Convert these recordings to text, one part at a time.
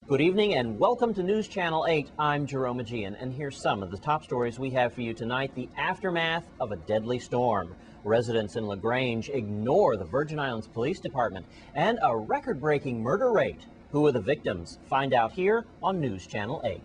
Good evening and welcome to News Channel 8. I'm Jerome Aegean, and here's some of the top stories we have for you tonight. The aftermath of a deadly storm. Residents in LaGrange ignore the Virgin Islands Police Department, and a record-breaking murder rate. Who are the victims? Find out here on News Channel 8.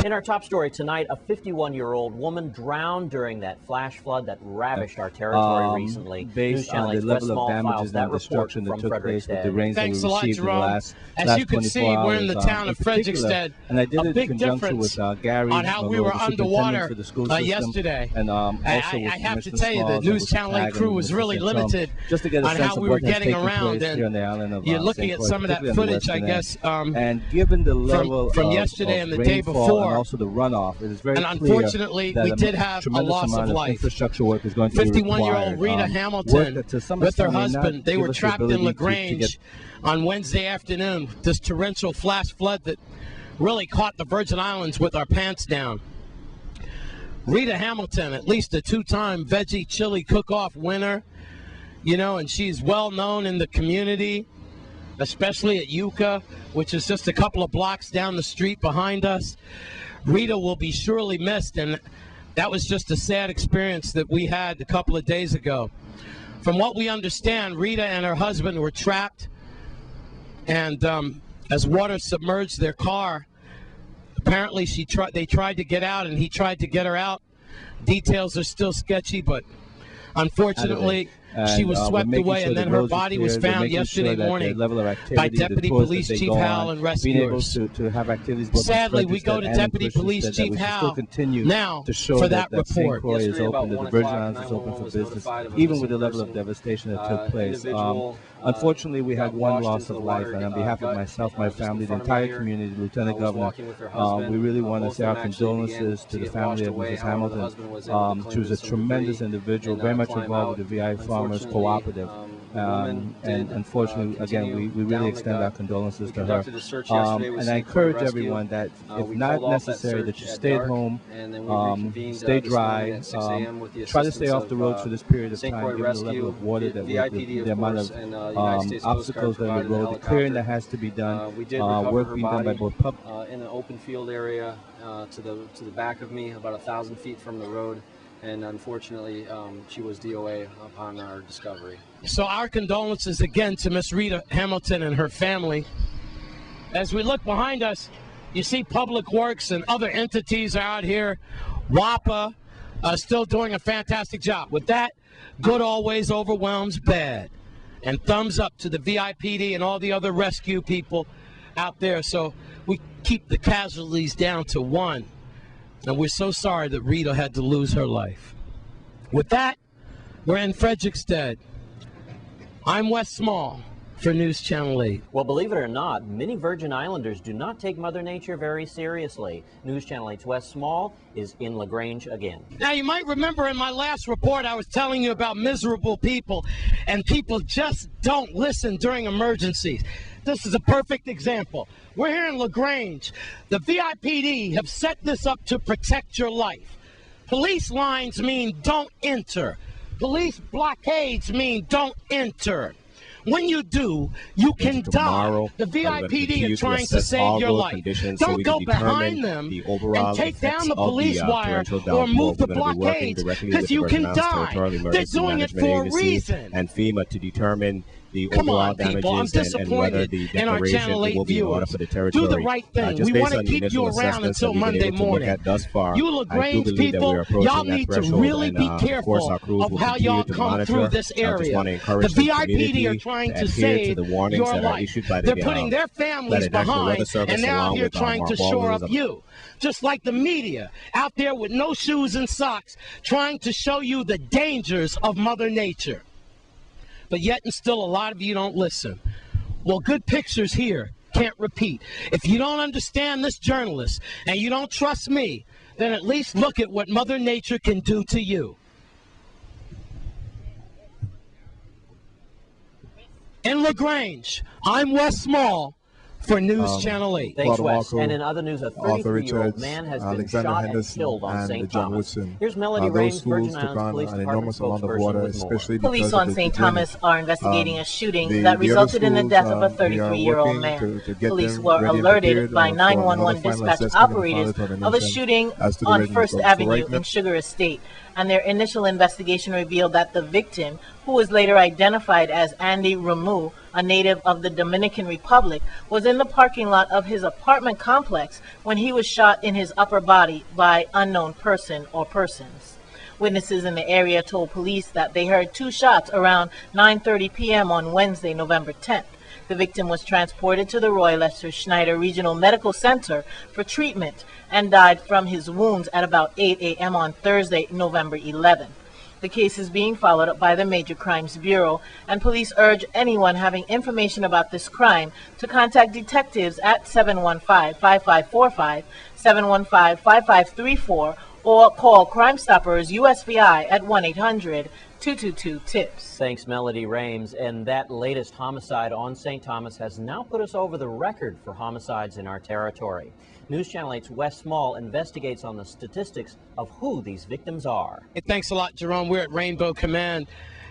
In our top story tonight, a 51-year-old woman drowned during that flash flood that ravished our territory recently. Based on the level of damages and destruction that took place with the rains that we received in the last 24 hours, we're in the town of Frederickstead. And I did it in conjunction with Gary on how we were underwater for the school system, yesterday. And also I have to tell you, the News Channel 8 crew was really limited just to get a on sense how of we what were has getting taken around. place here on the island of You're looking St. at Croix, some of that particularly on the footage, I western guess, end. And given the level from yesterday of and the day rainfall before, and also the runoff, it is very and clear unfortunately, that we did have a loss of life. Infrastructure work is going to be required. 51-year-old Rita Hamilton with her husband, they were trapped in LaGrange on Wednesday afternoon. This torrential flash flood that really caught the Virgin Islands with our pants down. Rita Hamilton, at least a two-time veggie chili cook-off winner, you know, and she's well known in the community, especially at Yucca, which is just a couple of blocks down the street behind us. Rita will be surely missed, and that was just a sad experience that we had a couple of days ago. From what we understand, Rita and her husband were trapped, and as water submerged their car, apparently they tried to get out, and he tried to get her out. Details are still sketchy, but unfortunately, she was swept away, and then her body was found yesterday morning by Deputy Police Chief Howell and rescuers. Sadly, we go to Deputy Police Chief Howell now for that report. Is open, that the Virgin Islands is open for business, even with the level of devastation that took place. Unfortunately, we had one loss of life, and on behalf of myself, my family, the entire community, the Lieutenant Governor, we really want to say our condolences to the family of Mrs. Hamilton. She was a tremendous individual, very much involved with the VI Farmers Cooperative. And unfortunately, again, we really extend our condolences to her. And I encourage everyone that if not necessary, that you stay at home, stay dry, try to stay off the roads for this period of time, given the level of water that the amount of obstacles that are on the road, the clearing that has to be done, work being done by both in an open field area to the back of me, about 1,000 feet from the road. And unfortunately, she was DOA upon our discovery. So our condolences again to Miss Rita Hamilton and her family. As we look behind us, you see Public Works and other entities are out here. WAPA still doing a fantastic job. With that, good always overwhelms bad. And thumbs up to the VIPD and all the other rescue people out there. So we keep the casualties down to 1. And we're so sorry that Rita had to lose her life. With that, we're in Frederickstead. I'm Wes Small for News Channel 8. Well, believe it or not, many Virgin Islanders do not take Mother Nature very seriously. News Channel 8's Wes Small is in LaGrange again. Now, you might remember in my last report I was telling you about miserable people, and people just don't listen during emergencies. This is a perfect example. We're here in LaGrange. The VIPD have set this up to protect your life. Police lines mean don't enter. Police blockades mean don't enter. When you do, you can die. The VIPD are trying to save your life. Don't go behind them and take down the police wire or move the blockades, because you can die. They're doing it for a reason. And FEMA to determine the Come overall on, people. I'm damages and whether disappointed the in our declaration Channel 8 will be in order viewers. for the territory. Do the right thing. Just We based want to on the keep you initial around assessments that until we've been Monday able to look morning. at thus far, You I do LaGrange believe that we people, are approaching y'all that need to threshold, really and, be of course, careful our crews of will how continue y'all to come monitor. through this I just area. want to The encourage the VIPD community are trying to adhere save to the warnings your that are life. issued by the They're putting their families National Weather behind, Service, and they're out along here with trying to shore up you. Just like the media, out there with no shoes and socks, trying to show you the dangers of Mother Nature. But yet and still, a lot of you don't listen. Well, good pictures here can't repeat. If you don't understand this journalist and you don't trust me, then at least look at what Mother Nature can do to you. In LaGrange, I'm Wes Small for News Channel 8. Thanks, Wes. And in other news, a 33-year-old man has been shot and killed on St. Thomas. Here's Melody Rames, Virgin Islands Police Department spokesperson with more. Police on St. Thomas are investigating a shooting that resulted in the death of a 33-year-old man. Police were alerted by 911 dispatch operators of a shooting on First Avenue in Sugar Estate, and their initial investigation revealed that the victim, who was later identified as Andy Ramu, a native of the Dominican Republic, was in the parking lot of his apartment complex when he was shot in his upper body by unknown person or persons. Witnesses in the area told police that they heard 2 shots around 9:30 p.m. on Wednesday, November 10th. The victim was transported to the Roy Lester Schneider Regional Medical Center for treatment and died from his wounds at about 8 a.m. on Thursday, November 11th. The case is being followed up by the Major Crimes Bureau, and police urge anyone having information about this crime to contact detectives at 715-5545, 715-5534, or call Crime Stoppers USVI at 1-800-222-TIPS. Thanks, Melody Rames. And that latest homicide on St. Thomas has now put us over the record for homicides in our territory. News Channel 8's Wes Small investigates on the statistics of who these victims are. Hey, thanks a lot, Jerome. We're at Rainbow Command.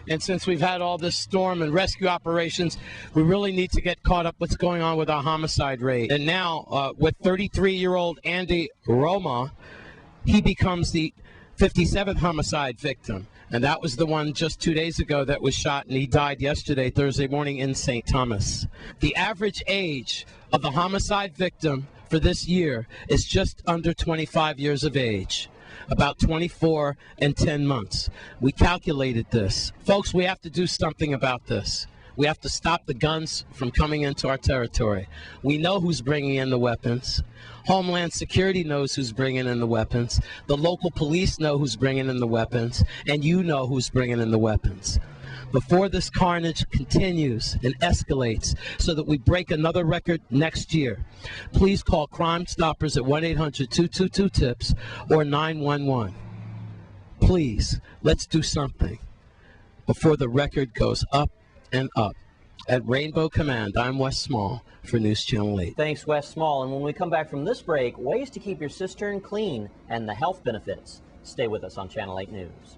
And since we've had all this storm and rescue operations, we really need to get caught up what's going on with our homicide rate. And now, with 33-year-old Andy Roma, he becomes the 57th homicide victim. And that was the one just 2 days ago that was shot, and he died yesterday, Thursday morning, in St. Thomas. The average age of the homicide victim for this year is just under 25 years of age, about 24 and 10 months. We calculated this. Folks, we have to do something about this. We have to stop the guns from coming into our territory. We know who's bringing in the weapons. Homeland Security knows who's bringing in the weapons. The local police know who's bringing in the weapons. And you know who's bringing in the weapons. Before this carnage continues and escalates so that we break another record next year, please call Crime Stoppers at 1-800-222-TIPS or 911. Please, let's do something before the record goes up and up. At Rainbow Command, I'm Wes Small for News Channel 8. Thanks, Wes Small. And when we come back from this break, ways to keep your cistern clean and the health benefits. Stay with us on Channel 8 News.